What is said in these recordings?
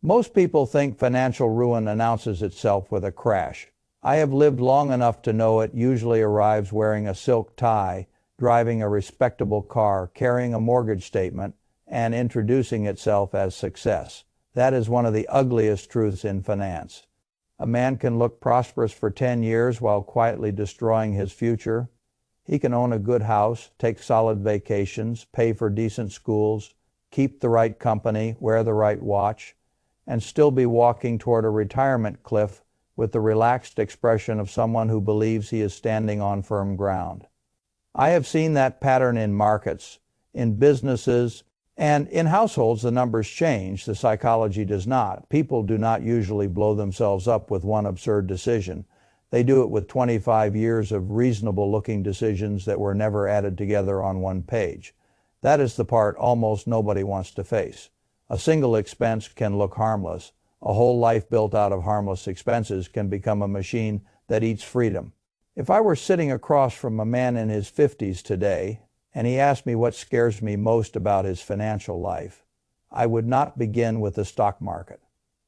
Most people think financial ruin announces itself with a crash. I have lived long enough to know it usually arrives wearing a silk tie, driving a respectable car, carrying a mortgage statement, and introducing itself as success. That is one of the ugliest truths in finance. A man can look prosperous for 10 years while quietly destroying his future. He can own a good house, take solid vacations, pay for decent schools, keep the right company, wear the right watch, and still be walking toward a retirement cliff with the relaxed expression of someone who believes he is standing on firm ground. I have seen that pattern in markets, in businesses, and in households. The numbers change, the psychology does not. People do not usually blow themselves up with one absurd decision. They do it with 25 years of reasonable-looking decisions that were never added together on one page. That is the part almost nobody wants to face. A single expense can look harmless. A whole life built out of harmless expenses can become a machine that eats freedom. If I were sitting across from a man in his 50s today, and he asked me what scares me most about his financial life, I would not begin with the stock market.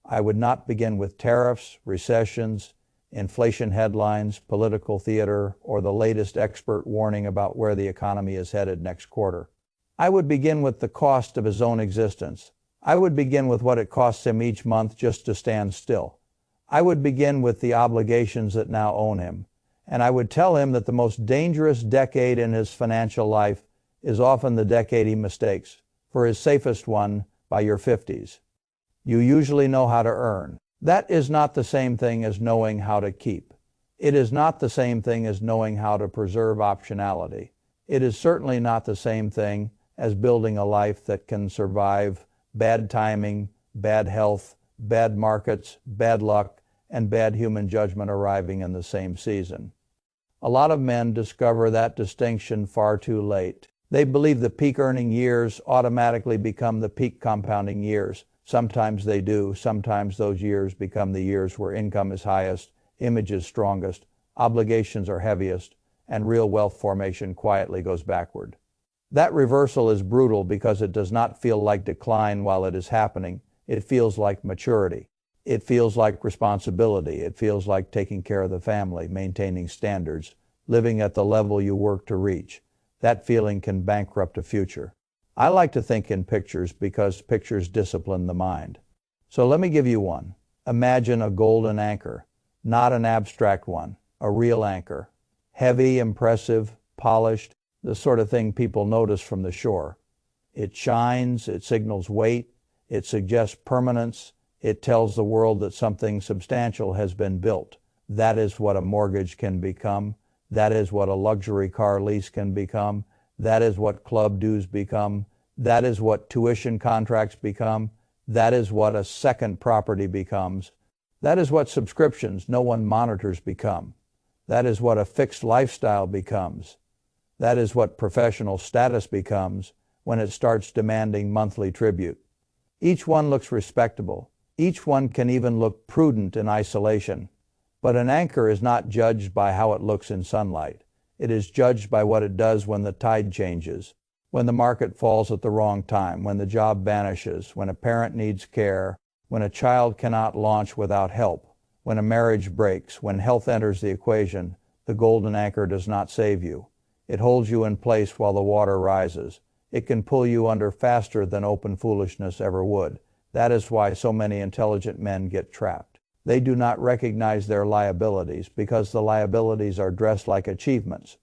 I would not begin with tariffs, recessions, inflation headlines, political theater, or the latest expert warning about where the economy is headed next quarter. I would begin with the cost of his own existence. I would begin with what it costs him each month just to stand still. I would begin with the obligations that now own him. And I would tell him that the most dangerous decade in his financial life is often the decade he mistakes for his safest one by your 50s. You usually know how to earn. That is not the same thing as knowing how to keep. It is not the same thing as knowing how to preserve optionality. It is certainly not the same thing as building a life that can survive bad timing, bad health, bad markets, bad luck, and bad human judgment arriving in the same season. A lot of men discover that distinction far too late. They believe the peak earning years automatically become the peak compounding years. Sometimes they do. Sometimes those years become the years where income is highest, image is strongest, obligations are heaviest, and real wealth formation quietly goes backward. That reversal is brutal because it does not feel like decline while it is happening. It feels like maturity. It feels like responsibility. It feels like taking care of the family, maintaining standards, living at the level you work to reach. That feeling can bankrupt a future. I like to think in pictures because pictures discipline the mind. So let me give you one. Imagine a golden anchor, not an abstract one, a real anchor. Heavy, impressive, polished, the sort of thing people notice from the shore. It shines, it signals weight, it suggests permanence, it tells the world that something substantial has been built. That is what a mortgage can become. That is what a luxury car lease can become. That is what club dues become. That is what tuition contracts become. That is what a second property becomes. That is what subscriptions no one monitors become. That is what a fixed lifestyle becomes. That is what professional status becomes when it starts demanding monthly tribute. Each one looks respectable. Each one can even look prudent in isolation. But an anchor is not judged by how it looks in sunlight. It is judged by what it does when the tide changes, when the market falls at the wrong time, when the job vanishes, when a parent needs care, when a child cannot launch without help, when a marriage breaks, when health enters the equation. The golden anchor does not save you. It holds you in place while the water rises. It can pull you under faster than open foolishness ever would. That is why so many intelligent men get trapped. They do not recognize their liabilities because the liabilities are dressed like achievements.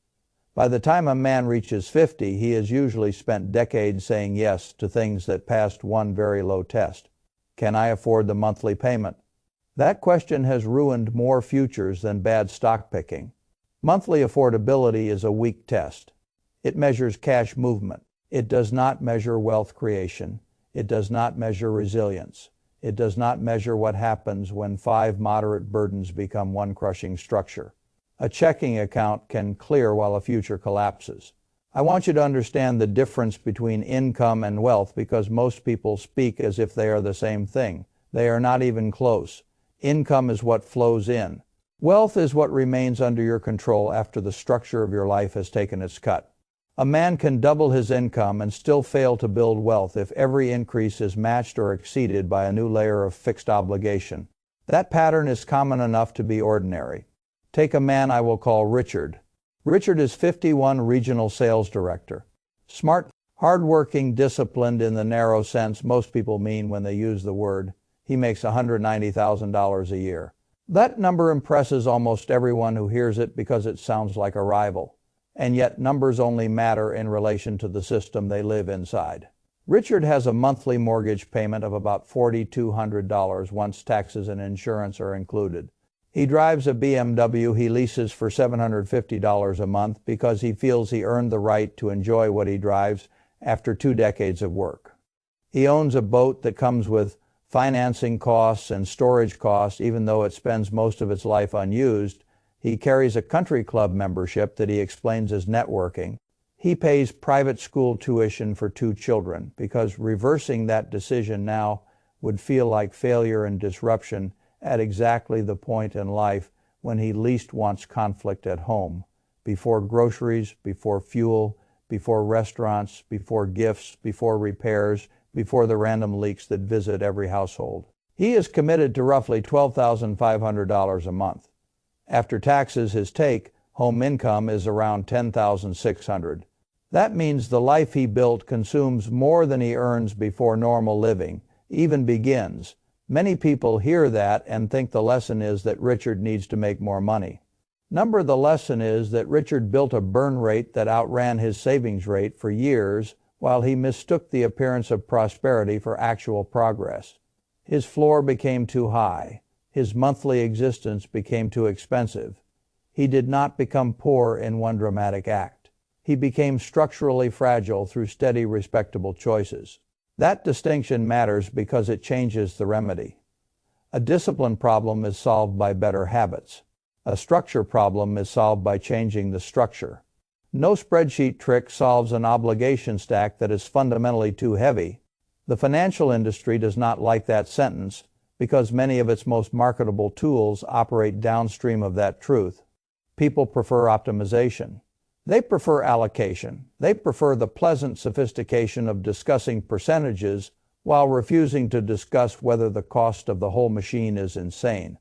By the time a man reaches 50, he has usually spent decades saying yes to things that passed one very low test. Can I afford the monthly payment? That question has ruined more futures than bad stock picking. Monthly affordability is a weak test. It measures cash movement. It does not measure wealth creation. It does not measure resilience. It does not measure what happens when 5 moderate burdens become one crushing structure. A checking account can clear while a future collapses. I want you to understand the difference between income and wealth because most people speak as if they are the same thing. They are not even close. Income is what flows in. Wealth is what remains under your control after the structure of your life has taken its cut. A man can double his income and still fail to build wealth if every increase is matched or exceeded by a new layer of fixed obligation. That pattern is common enough to be ordinary. Take a man I will call Richard. Richard is 51, regional sales director. Smart, hardworking, disciplined in the narrow sense most people mean when they use the word. He makes $190,000 a year. That number impresses almost everyone who hears it because it sounds like a rival. And yet numbers only matter in relation to the system they live inside. Richard has a monthly mortgage payment of about $4,200 once taxes and insurance are included. He drives a BMW he leases for $750 a month because he feels he earned the right to enjoy what he drives after 2 decades of work. He owns a boat that comes with financing costs and storage costs even though it spends most of its life unused. He carries a country club membership that he explains as networking. He pays private school tuition for 2 children because reversing that decision now would feel like failure and disruption at exactly the point in life when he least wants conflict at home, before groceries, before fuel, before restaurants, before gifts, before repairs, before the random leaks that visit every household. He is committed to roughly $12,500 a month. After taxes, his home income is around $10,600. That means the life he built consumes more than he earns before normal living even begins. Many people hear that and think the lesson is that Richard needs to make more money. The lesson is that Richard built a burn rate that outran his savings rate for years while he mistook the appearance of prosperity for actual progress. His floor became too high. His monthly existence became too expensive. He did not become poor in one dramatic act. He became structurally fragile through steady, respectable choices. That distinction matters because it changes the remedy. A discipline problem is solved by better habits. A structure problem is solved by changing the structure. No spreadsheet trick solves an obligation stack that is fundamentally too heavy. The financial industry does not like that sentence because many of its most marketable tools operate downstream of that truth. People prefer optimization. They prefer allocation. They prefer the pleasant sophistication of discussing percentages while refusing to discuss whether the cost of the whole machine is insane.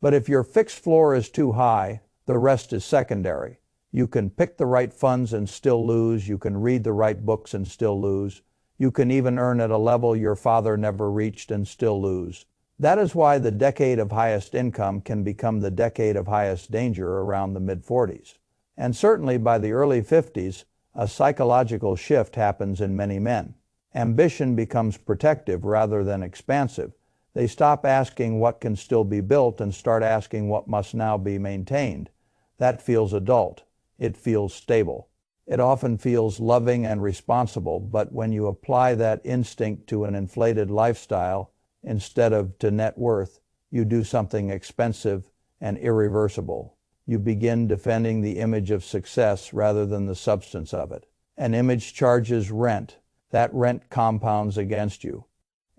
But if your fixed floor is too high, the rest is secondary. You can pick the right funds and still lose. You can read the right books and still lose. You can even earn at a level your father never reached and still lose. That is why the decade of highest income can become the decade of highest danger around the mid-40s. And certainly by the early 50s, a psychological shift happens in many men. Ambition becomes protective rather than expansive. They stop asking what can still be built and start asking what must now be maintained. That feels adult. It feels stable. It often feels loving and responsible, but when you apply that instinct to an inflated lifestyle instead of to net worth, you do something expensive and irreversible. You begin defending the image of success rather than the substance of it. An image charges rent. That rent compounds against you.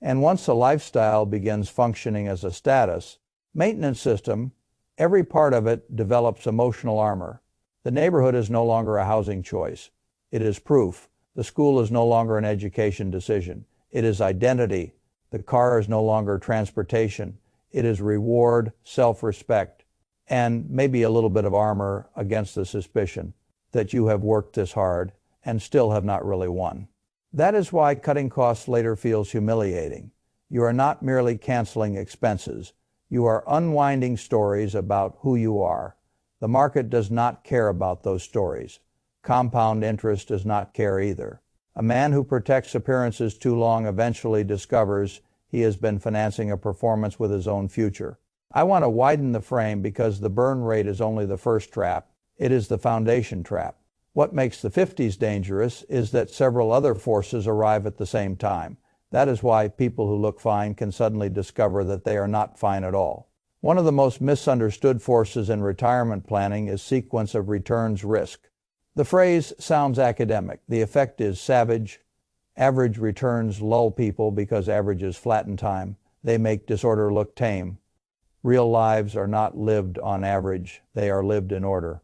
And once a lifestyle begins functioning as a status, maintenance system, every part of it develops emotional armor. The neighborhood is no longer a housing choice. It is proof. The school is no longer an education decision. It is identity. The car is no longer transportation. It is reward, self-respect, and maybe a little bit of armor against the suspicion that you have worked this hard and still have not really won. That is why cutting costs later feels humiliating. You are not merely canceling expenses. You are unwinding stories about who you are. The market does not care about those stories. Compound interest does not care either. A man who protects appearances too long eventually discovers he has been financing a performance with his own future. I want to widen the frame because the burn rate is only the first trap. It is the foundation trap. What makes the 50s dangerous is that several other forces arrive at the same time. That is why people who look fine can suddenly discover that they are not fine at all. One of the most misunderstood forces in retirement planning is sequence of returns risk. The phrase sounds academic. The effect is savage. Average returns lull people because averages flatten time. They make disorder look tame. Real lives are not lived on average. They are lived in order.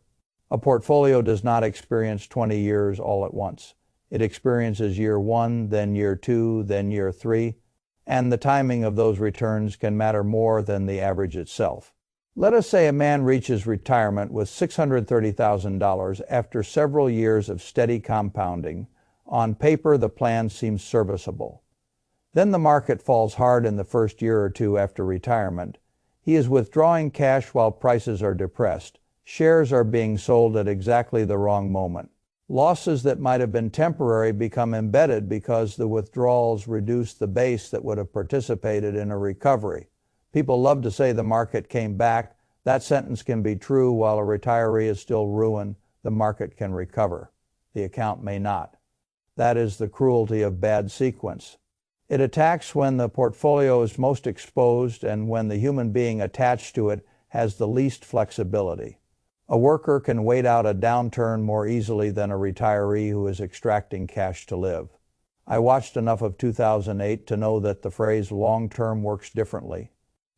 A portfolio does not experience 20 years all at once. It experiences year 1, then year 2, then year 3, and the timing of those returns can matter more than the average itself. Let us say a man reaches retirement with $630,000 after several years of steady compounding. On paper, the plan seems serviceable. Then the market falls hard in the first year or two after retirement. He is withdrawing cash while prices are depressed. Shares are being sold at exactly the wrong moment. Losses that might have been temporary become embedded because the withdrawals reduce the base that would have participated in a recovery. People love to say the market came back. That sentence can be true while a retiree is still ruined. The market can recover. The account may not. That is the cruelty of bad sequence. It attacks when the portfolio is most exposed and when the human being attached to it has the least flexibility. A worker can wait out a downturn more easily than a retiree who is extracting cash to live. I watched enough of 2008 to know that the phrase long-term works differently.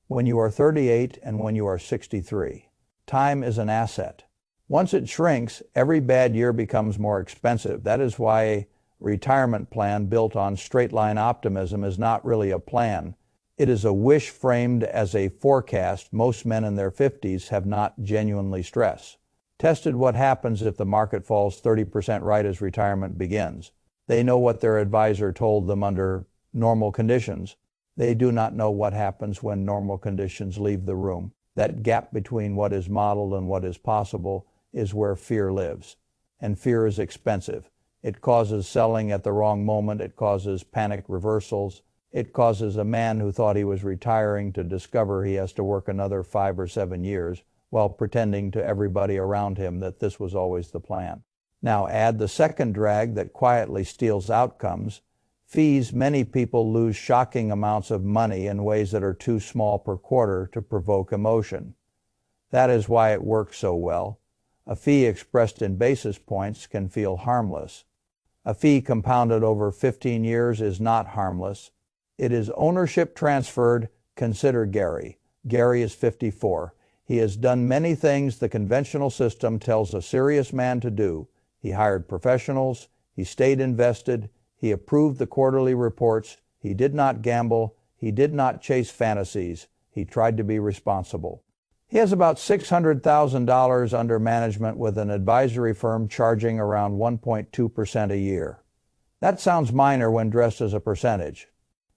When you are 38 and when you are 63, time is an asset. Once it shrinks, every bad year becomes more expensive. That is why a retirement plan built on straight-line optimism is not really a plan. It is a wish framed as a forecast most men in their 50s have not genuinely stressed. Tested what happens if the market falls 30% right as retirement begins. They know what their advisor told them under normal conditions. They do not know what happens when normal conditions leave the room. That gap between what is modeled and what is possible is where fear lives. And fear is expensive. It causes selling at the wrong moment. It causes panic reversals. It causes a man who thought he was retiring to discover he has to work another 5 or 7 years while pretending to everybody around him that this was always the plan. Now add the second drag that quietly steals outcomes. Fees. Many people lose shocking amounts of money in ways that are too small per quarter to provoke emotion. That is why it works so well. A fee expressed in basis points can feel harmless. A fee compounded over 15 years is not harmless. It is ownership transferred. Consider Gary. Gary is 54. He has done many things the conventional system tells a serious man to do. He hired professionals. He stayed invested. He approved the quarterly reports. He did not gamble. He did not chase fantasies. He tried to be responsible. He has about $600,000 under management with an advisory firm charging around 1.2% a year. That sounds minor when dressed as a percentage.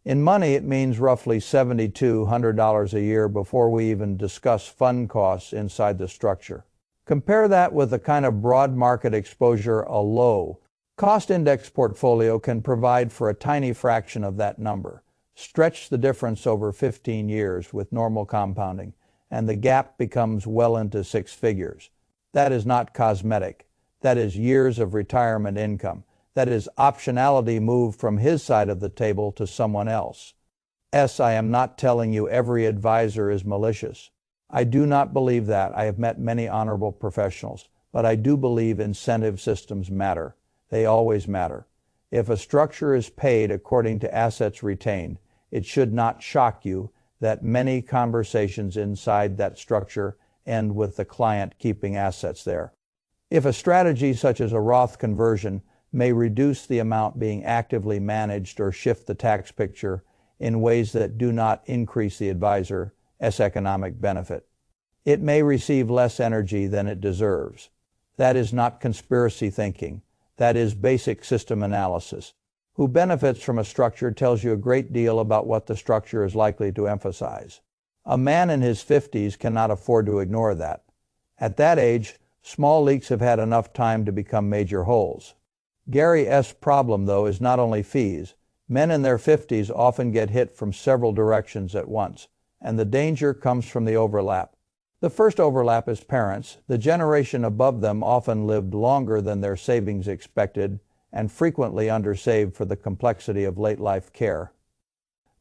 In money, it means roughly $7,200 a year before we even discuss fund costs inside the structure. Compare that with the kind of broad market exposure a low cost index portfolio can provide for a tiny fraction of that number. Stretch the difference over 15 years with normal compounding, and the gap becomes well into 6 figures. That is not cosmetic. That is years of retirement income. That is optionality moved from his side of the table to someone else. I am not telling you every advisor is malicious. I do not believe that. I have met many honorable professionals, but I do believe incentive systems matter. They always matter. If a structure is paid according to assets retained, it should not shock you that many conversations inside that structure end with the client keeping assets there. If a strategy such as a Roth conversion may reduce the amount being actively managed or shift the tax picture in ways that do not increase the advisor's economic benefit, it may receive less energy than it deserves. That is not conspiracy thinking. That is basic system analysis. Who benefits from a structure tells you a great deal about what the structure is likely to emphasize. A man in his 50s cannot afford to ignore that. At that age, small leaks have had enough time to become major holes. Gary's problem, though, is not only fees. Men in their 50s often get hit from several directions at once, and the danger comes from the overlap. The first overlap is parents. The generation above them often lived longer than their savings expected and frequently undersaved for the complexity of late-life care.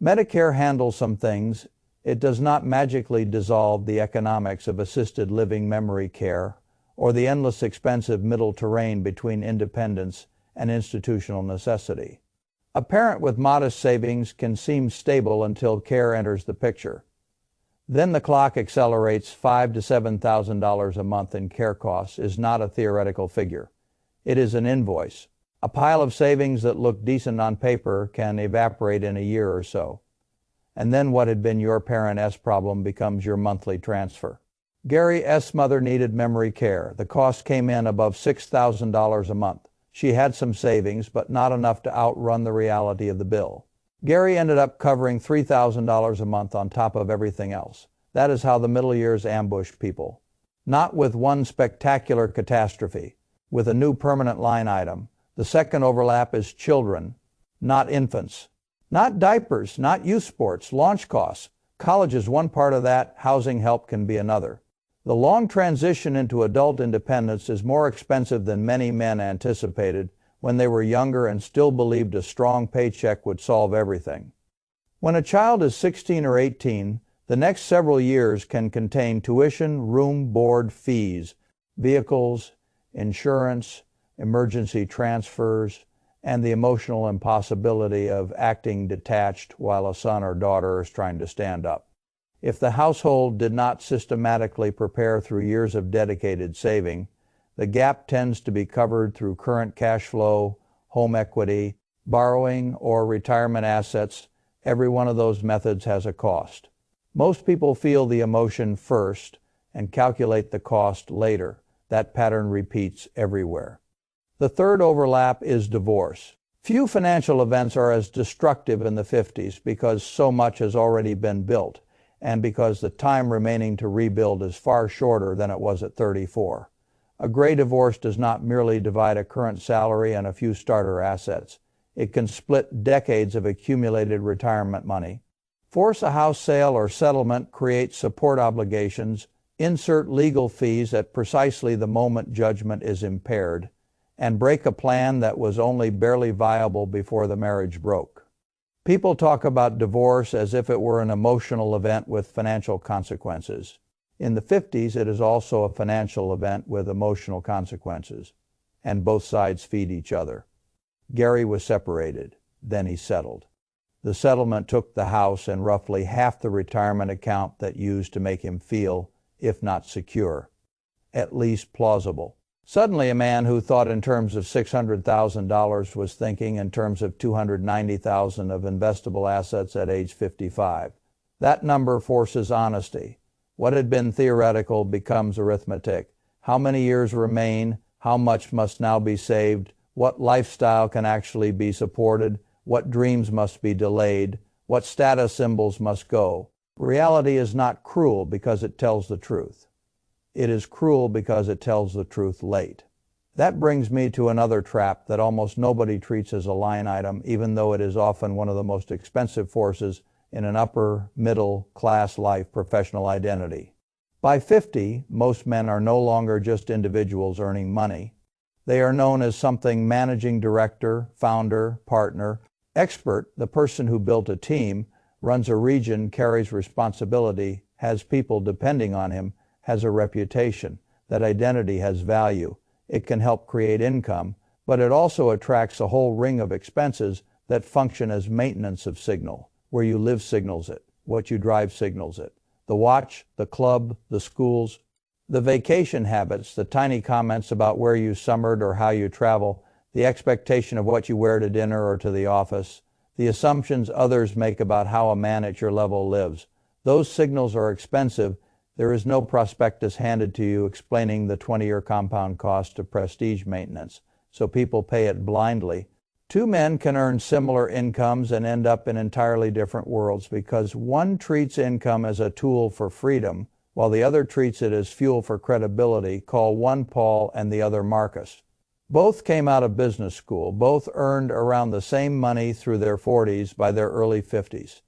Medicare handles some things. It does not magically dissolve the economics of assisted living memory care or the endless expensive middle terrain between independence and institutional necessity. A parent with modest savings can seem stable until care enters the picture. Then the clock accelerates. $5,000 to $7,000 a month in care costs is not a theoretical figure. It is an invoice. A pile of savings that look decent on paper can evaporate in a year or so. And then what had been your parent S problem becomes your monthly transfer. Gary S. mother needed memory care. The cost came in above $6,000 a month. She had some savings, but not enough to outrun the reality of the bill. Gary ended up covering $3,000 a month on top of everything else. That is how the middle years ambush people. Not with one spectacular catastrophe, with a new permanent line item. The second overlap is children, not infants. Not diapers, not youth sports, launch costs. College is one part of that, housing help can be another. The long transition into adult independence is more expensive than many men anticipated when they were younger and still believed a strong paycheck would solve everything. When a child is 16 or 18, the next several years can contain tuition, room, board, fees, vehicles, insurance, emergency transfers, and the emotional impossibility of acting detached while a son or daughter is trying to stand up. If the household did not systematically prepare through years of dedicated saving, the gap tends to be covered through current cash flow, home equity, borrowing, or retirement assets. Every one of those methods has a cost. Most people feel the emotion first and calculate the cost later. That pattern repeats everywhere. The third overlap is divorce. Few financial events are as destructive in the 50s because so much has already been built, and because the time remaining to rebuild is far shorter than it was at 34. A gray divorce does not merely divide a current salary and a few starter assets. It can split decades of accumulated retirement money. Force a house sale or settlement, create support obligations, insert legal fees at precisely the moment judgment is impaired, and break a plan that was only barely viable before the marriage broke. People talk about divorce as if it were an emotional event with financial consequences. In the 50s, it is also a financial event with emotional consequences, and both sides feed each other. Gary was separated, then he settled. The settlement took the house and roughly half the retirement account that used to make him feel, if not secure, at least plausible. Suddenly, a man who thought in terms of $600,000 was thinking in terms of $290,000 of investable assets at age 55. That number forces honesty. What had been theoretical becomes arithmetic. How many years remain? How much must now be saved? What lifestyle can actually be supported? What dreams must be delayed? What status symbols must go? Reality is not cruel because it tells the truth. It is cruel because it tells the truth late. That brings me to another trap that almost nobody treats as a line item, even though it is often one of the most expensive forces in an upper, middle class life professional identity. By 50, most men are no longer just individuals earning money. They are known as something: managing director, founder, partner, expert, the person who built a team, runs a region, carries responsibility, has people depending on him, has a reputation. That identity has value. It can help create income, but it also attracts a whole ring of expenses that function as maintenance of signal. Where you live signals it. What you drive signals it. The watch, the club, the schools, the vacation habits, the tiny comments about where you summered or how you travel, the expectation of what you wear to dinner or to the office, the assumptions others make about how a man at your level lives. Those signals are expensive. There is no prospectus handed to you explaining the 20-year compound cost of prestige maintenance, so people pay it blindly. Two men can earn similar incomes and end up in entirely different worlds because one treats income as a tool for freedom, while the other treats it as fuel for credibility. Call one Paul and the other Marcus. Both came out of business school. Both earned around the same money through their 40s by their early 50s.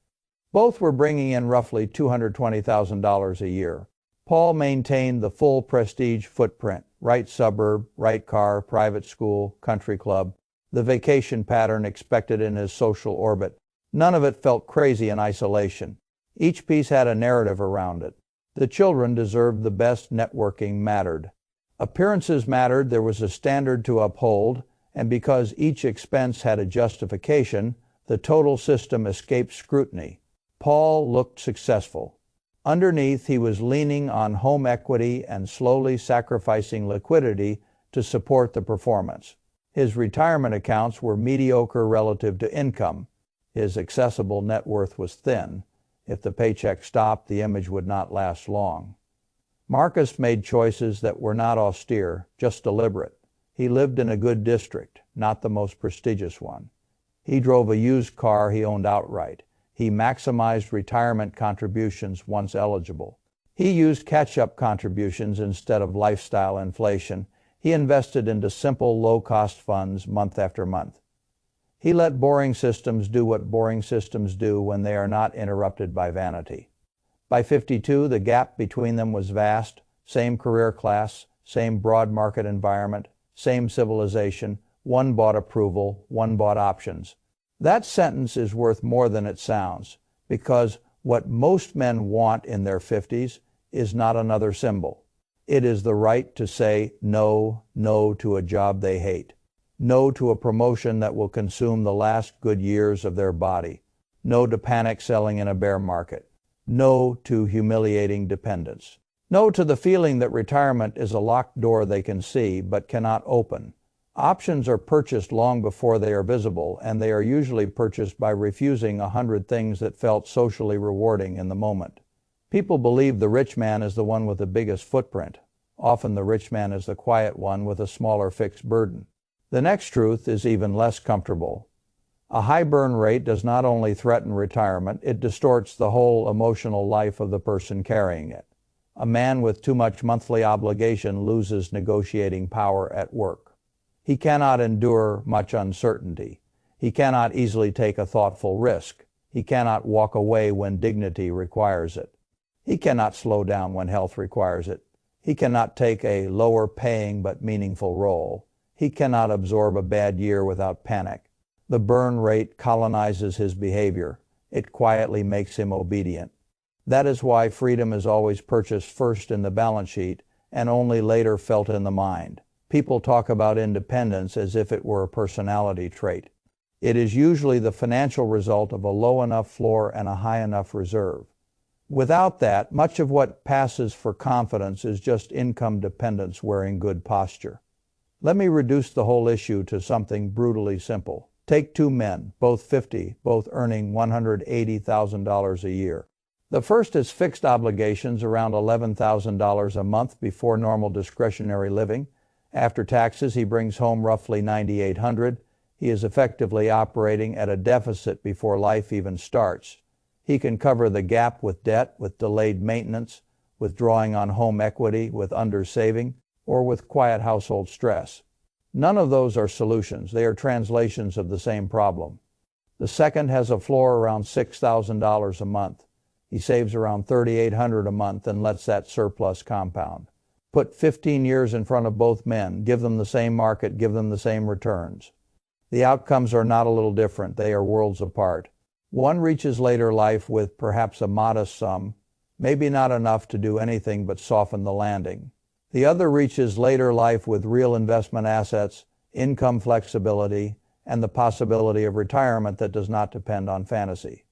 Both were bringing in roughly $220,000 a year. Paul maintained the full prestige footprint: right suburb, right car, private school, country club, the vacation pattern expected in his social orbit. None of it felt crazy in isolation. Each piece had a narrative around it. The children deserved the best. Networking mattered. Appearances mattered. There was a standard to uphold, and because each expense had a justification, the total system escaped scrutiny. Paul looked successful. Underneath, he was leaning on home equity and slowly sacrificing liquidity to support the performance. His retirement accounts were mediocre relative to income. His accessible net worth was thin. If the paycheck stopped, the image would not last long. Marcus made choices that were not austere, just deliberate. He lived in a good district, not the most prestigious one. He drove a used car he owned outright. He maximized retirement contributions once eligible. He used catch-up contributions instead of lifestyle inflation. He invested into simple, low-cost funds month after month. He let boring systems do what boring systems do when they are not interrupted by vanity. By 52, the gap between them was vast. Same career class, same broad market environment, same civilization. One bought approval, one bought options. That sentence is worth more than it sounds, because what most men want in their 50s is not another symbol. It is the right to say no to a job they hate, no to a promotion that will consume the last good years of their body, no to panic selling in a bear market, no to humiliating dependence, no to the feeling that retirement is a locked door they can see but cannot open. Options are purchased long before they are visible, and they are usually purchased by refusing 100 things that felt socially rewarding in the moment. People believe the rich man is the one with the biggest footprint. Often the rich man is the quiet one with a smaller fixed burden. The next truth is even less comfortable. A high burn rate does not only threaten retirement, it distorts the whole emotional life of the person carrying it. A man with too much monthly obligation loses negotiating power at work. He cannot endure much uncertainty. He cannot easily take a thoughtful risk. He cannot walk away when dignity requires it. He cannot slow down when health requires it. He cannot take a lower paying but meaningful role. He cannot absorb a bad year without panic. The burn rate colonizes his behavior. It quietly makes him obedient. That is why freedom is always purchased first in the balance sheet and only later felt in the mind. People talk about independence as if it were a personality trait. It is usually the financial result of a low enough floor and a high enough reserve. Without that, much of what passes for confidence is just income dependence wearing good posture. Let me reduce the whole issue to something brutally simple. Take two men, both 50, both earning $180,000 a year. The first has fixed obligations around $11,000 a month before normal discretionary living. After taxes, he brings home roughly $9,800. He is effectively operating at a deficit before life even starts. He can cover the gap with debt, with delayed maintenance, with drawing on home equity, with undersaving, or with quiet household stress. None of those are solutions. They are translations of the same problem. The second has a floor around $6,000 a month. He saves around $3,800 a month and lets that surplus compound. Put 15 years in front of both men, give them the same market, give them the same returns. The outcomes are not a little different. They are worlds apart. One reaches later life with perhaps a modest sum, maybe not enough to do anything but soften the landing. The other reaches later life with real investment assets, income flexibility, and the possibility of retirement that does not depend on fantasy.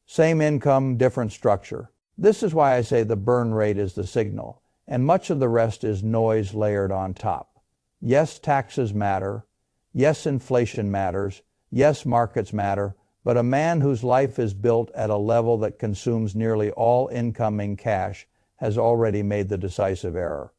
Same income, different structure. This is why I say the burn rate is the signal, and much of the rest is noise layered on top. Yes, taxes matter. Yes, inflation matters. Yes, markets matter. But a man whose life is built at a level that consumes nearly all incoming cash has already made the decisive error.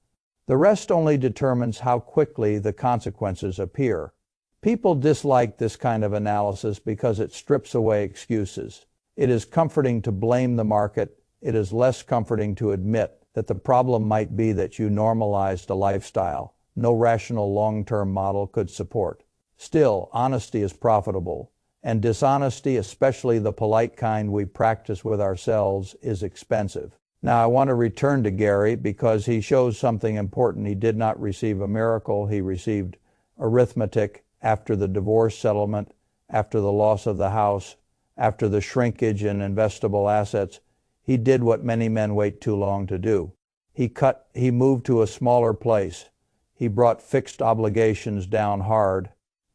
The rest only determines how quickly the consequences appear. People dislike this kind of analysis because it strips away excuses. It is comforting to blame the market. It is less comforting to admit that the problem might be that you normalized a lifestyle no rational long-term model could support. Still, honesty is profitable, and dishonesty, especially the polite kind we practice with ourselves, is expensive. Now, I want to return to Gary because he shows something important. He did not receive a miracle. He received arithmetic after the divorce settlement, after the loss of the house, after the shrinkage in investable assets. He did what many men wait too long to do. He moved to a smaller place. He brought fixed obligations down hard.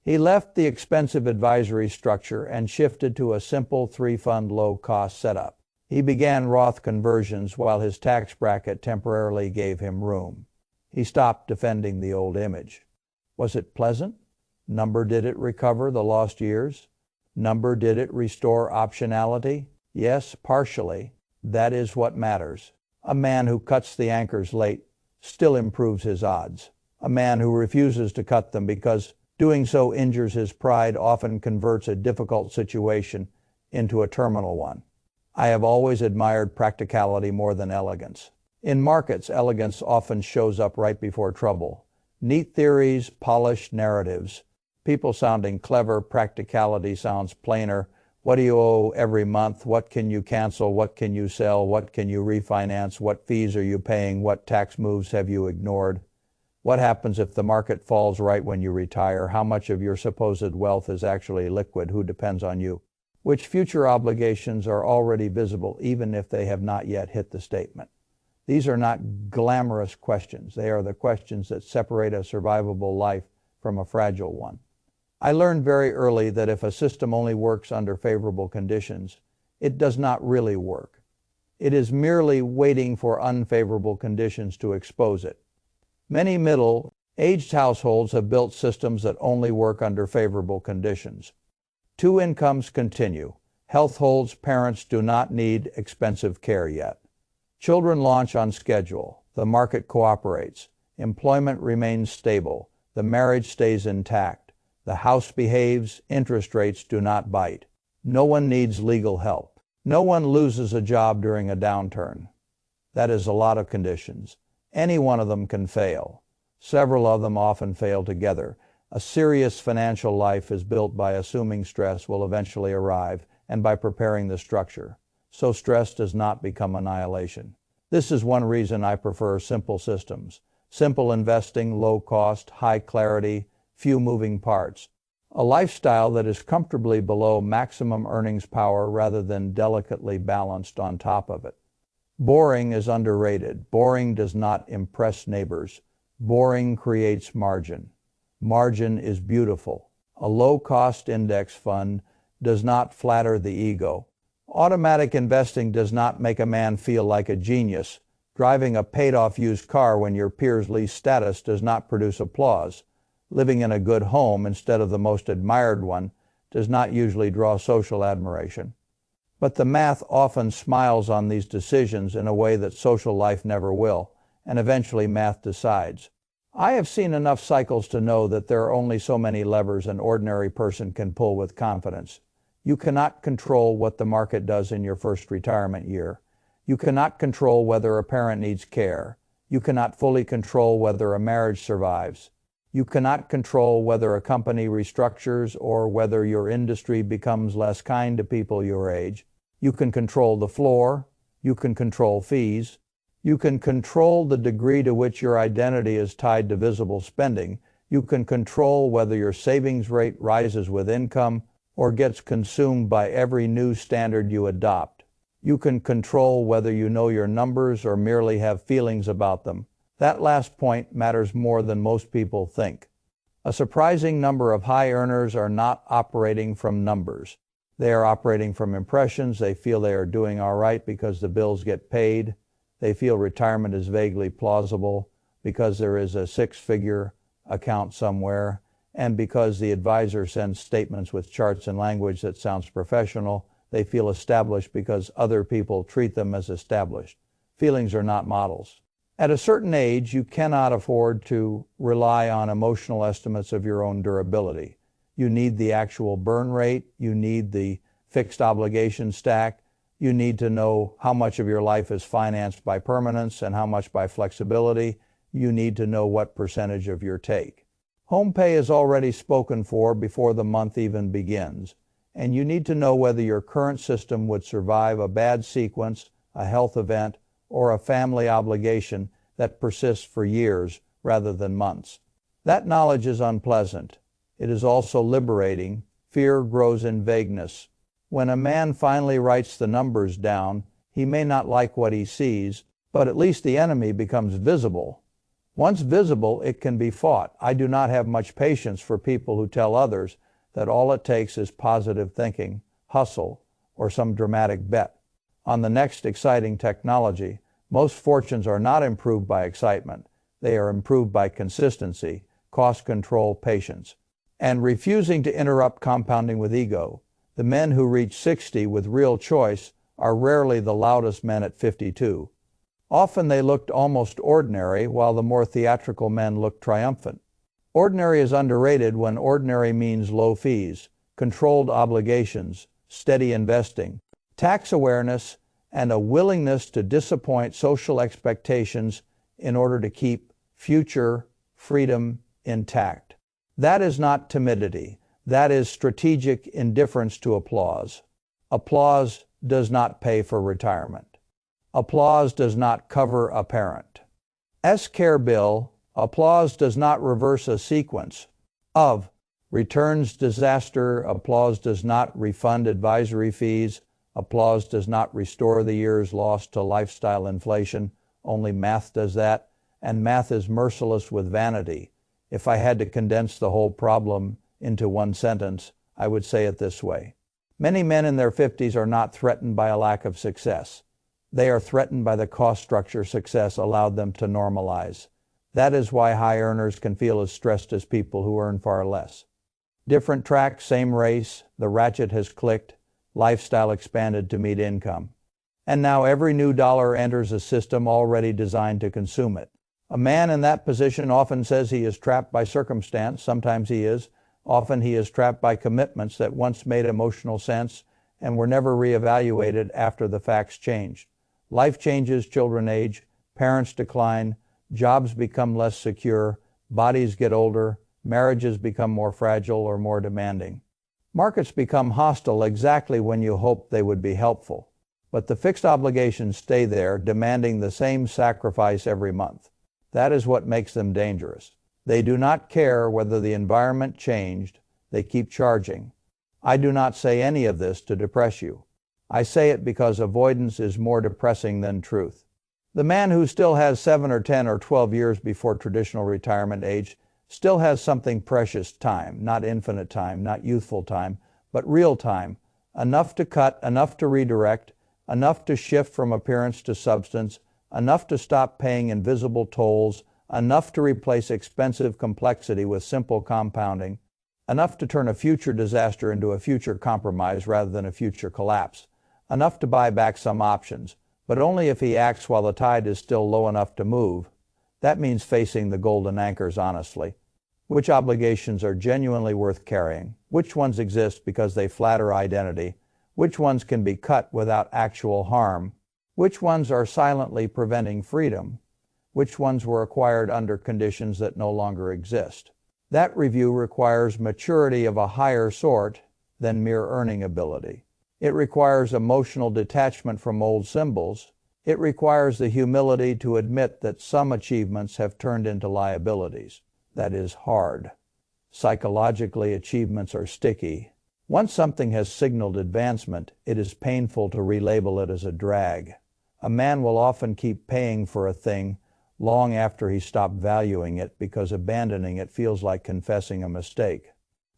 He left the expensive advisory structure and shifted to a simple three-fund low-cost setup. He began Roth conversions while his tax bracket temporarily gave him room. He stopped defending the old image. Was it pleasant? Number, did it recover the lost years? Number, did it restore optionality? Yes, partially. That is what matters. A man who cuts the anchors late still improves his odds. A man who refuses to cut them because doing so injures his pride often converts a difficult situation into a terminal one. I have always admired practicality more than elegance. In markets, elegance often shows up right before trouble. Neat theories, polished narratives. People sounding clever, practicality sounds plainer. What do you owe every month? What can you cancel? What can you sell? What can you refinance? What fees are you paying? What tax moves have you ignored? What happens if the market falls right when you retire? How much of your supposed wealth is actually liquid? Who depends on you? Which future obligations are already visible even if they have not yet hit the statement? These are not glamorous questions. They are the questions that separate a survivable life from a fragile one. I learned very early that if a system only works under favorable conditions, it does not really work. It is merely waiting for unfavorable conditions to expose it. Many middle-aged households have built systems that only work under favorable conditions. Two incomes continue. Health holds. Parents do not need expensive care yet. Children launch on schedule. The market cooperates. Employment remains stable. The marriage stays intact. The house behaves. Interest rates do not bite. No one needs legal help. No one loses a job during a downturn. That is a lot of conditions. Any one of them can fail. Several of them often fail together. A serious financial life is built by assuming stress will eventually arrive and by preparing the structure, so stress does not become annihilation. This is one reason I prefer simple systems. Simple investing, low cost, high clarity, few moving parts. A lifestyle that is comfortably below maximum earnings power rather than delicately balanced on top of it. Boring is underrated. Boring does not impress neighbors. Boring creates margin. Margin is beautiful. A low-cost index fund does not flatter the ego. Automatic investing does not make a man feel like a genius. Driving a paid-off used car when your peers' lease status does not produce applause. Living in a good home instead of the most admired one does not usually draw social admiration. But the math often smiles on these decisions in a way that social life never will, and eventually math decides. I have seen enough cycles to know that there are only so many levers an ordinary person can pull with confidence. You cannot control what the market does in your first retirement year. You cannot control whether a parent needs care. You cannot fully control whether a marriage survives. You cannot control whether a company restructures or whether your industry becomes less kind to people your age. You can control the floor. You can control fees. You can control the degree to which your identity is tied to visible spending. You can control whether your savings rate rises with income or gets consumed by every new standard you adopt. You can control whether you know your numbers or merely have feelings about them. That last point matters more than most people think. A surprising number of high earners are not operating from numbers. They are operating from impressions. They feel they are doing all right because the bills get paid. They feel retirement is vaguely plausible because there is a six-figure account somewhere and because the advisor sends statements with charts and language that sounds professional. They feel established because other people treat them as established. Feelings are not models. At a certain age, you cannot afford to rely on emotional estimates of your own durability. You need the actual burn rate. You need the fixed obligation stack. You need to know how much of your life is financed by permanence and how much by flexibility. You need to know what percentage of your take. Home pay is already spoken for before the month even begins, and you need to know whether your current system would survive a bad sequence, a health event, or a family obligation that persists for years rather than months. That knowledge is unpleasant. It is also liberating. Fear grows in vagueness. When a man finally writes the numbers down, he may not like what he sees, but at least the enemy becomes visible. Once visible, it can be fought. I do not have much patience for people who tell others that all it takes is positive thinking, hustle, or some dramatic bet. on the next exciting technology. Most fortunes are not improved by excitement. They are improved by consistency, cost control, patience, and refusing to interrupt compounding with ego. The men who reach 60 with real choice are rarely the loudest men at 52. Often they looked almost ordinary, while the more theatrical men looked triumphant. Ordinary is underrated when ordinary means low fees, controlled obligations, steady investing, tax awareness, and a willingness to disappoint social expectations in order to keep future freedom intact. That is not timidity. That is strategic indifference to applause. Applause does not pay for retirement. Applause does not cover a parent. Care bill. Applause does not reverse a sequence of returns disaster. Applause does not refund advisory fees. Applause does not restore the years lost to lifestyle inflation. Only math does that, and math is merciless with vanity. If I had to condense the whole problem into one sentence, I would say it this way. Many men in their 50s are not threatened by a lack of success. They are threatened by the cost structure success allowed them to normalize. That is why high earners can feel as stressed as people who earn far less. Different track, same race, the ratchet has clicked, lifestyle expanded to meet income. And now every new dollar enters a system already designed to consume it. A man in that position often says he is trapped by circumstance. Sometimes he is. Often he is trapped by commitments that once made emotional sense and were never reevaluated after the facts changed. Life changes, children age, parents decline, jobs become less secure, bodies get older, marriages become more fragile or more demanding. Markets become hostile exactly when you hoped they would be helpful. But the fixed obligations stay there, demanding the same sacrifice every month. That is what makes them dangerous. They do not care whether the environment changed. They keep charging. I do not say any of this to depress you. I say it because avoidance is more depressing than truth. The man who still has 7 or 10 or 12 years before traditional retirement age still has something precious time, not infinite time, not youthful time, but real time, enough to cut, enough to redirect, enough to shift from appearance to substance, enough to stop paying invisible tolls, enough to replace expensive complexity with simple compounding, enough to turn a future disaster into a future compromise rather than a future collapse, enough to buy back some options, but only if he acts while the tide is still low enough to move. That means facing the golden anchors honestly. Which obligations are genuinely worth carrying? Which ones exist because they flatter identity? Which ones can be cut without actual harm? Which ones are silently preventing freedom? Which ones were acquired under conditions that no longer exist? That review requires maturity of a higher sort than mere earning ability. It requires emotional detachment from old symbols. It requires the humility to admit that some achievements have turned into liabilities. That is hard. Psychologically, achievements are sticky. Once something has signaled advancement, it is painful to relabel it as a drag. A man will often keep paying for a thing long after he stopped valuing it because abandoning it feels like confessing a mistake.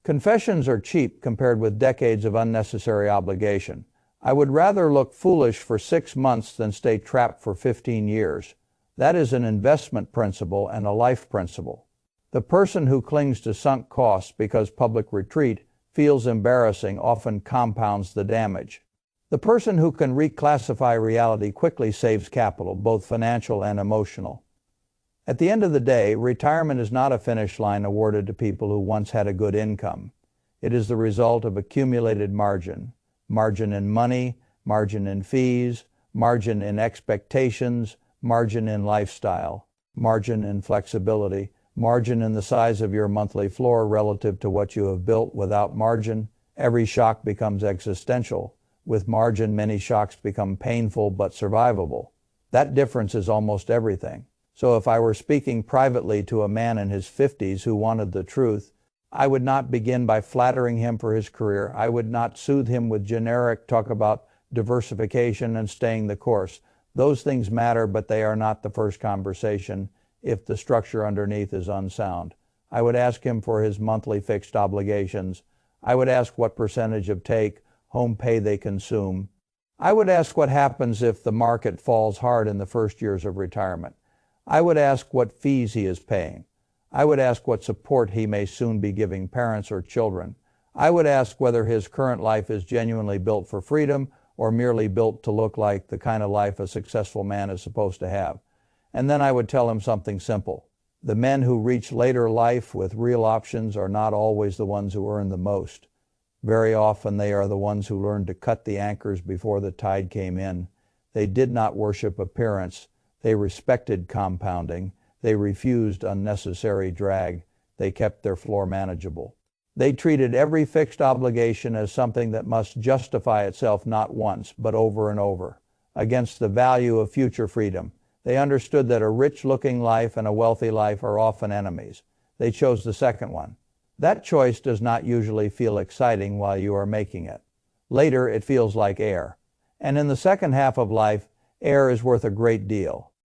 Confessions are cheap compared with decades of unnecessary obligation. I would rather look foolish for 6 months than stay trapped for 15 years. That is an investment principle and a life principle. The person who clings to sunk costs because public retreat feels embarrassing often compounds the damage. The person who can reclassify reality quickly saves capital, both financial and emotional. At the end of the day, retirement is not a finish line awarded to people who once had a good income. It is the result of accumulated margin. Margin in money, margin in fees, margin in expectations, margin in lifestyle, margin in flexibility, margin in the size of your monthly floor relative to what you have built. Without margin, every shock becomes existential. With margin, many shocks become painful but survivable. That difference is almost everything. So if I were speaking privately to a man in his 50s who wanted the truth, I would not begin by flattering him for his career. I would not soothe him with generic talk about diversification and staying the course. Those things matter, but they are not the first conversation if the structure underneath is unsound. I would ask him for his monthly fixed obligations. I would ask what percentage of take home pay they consume. I would ask what happens if the market falls hard in the first years of retirement. I would ask what fees he is paying. I would ask what support he may soon be giving parents or children. I would ask whether his current life is genuinely built for freedom or merely built to look like the kind of life a successful man is supposed to have. And then I would tell him something simple. The men who reach later life with real options are not always the ones who earn the most. Very often they are the ones who learned to cut the anchors before the tide came in. They did not worship appearance. They respected compounding. They refused unnecessary drag. They kept their floor manageable. They treated every fixed obligation as something that must justify itself not once, but over and over, against the value of future freedom. They understood that a rich-looking life and a wealthy life are often enemies. They chose the second one. That choice does not usually feel exciting while you are making it. Later, it feels like air. And in the second half of life, air is worth a great deal.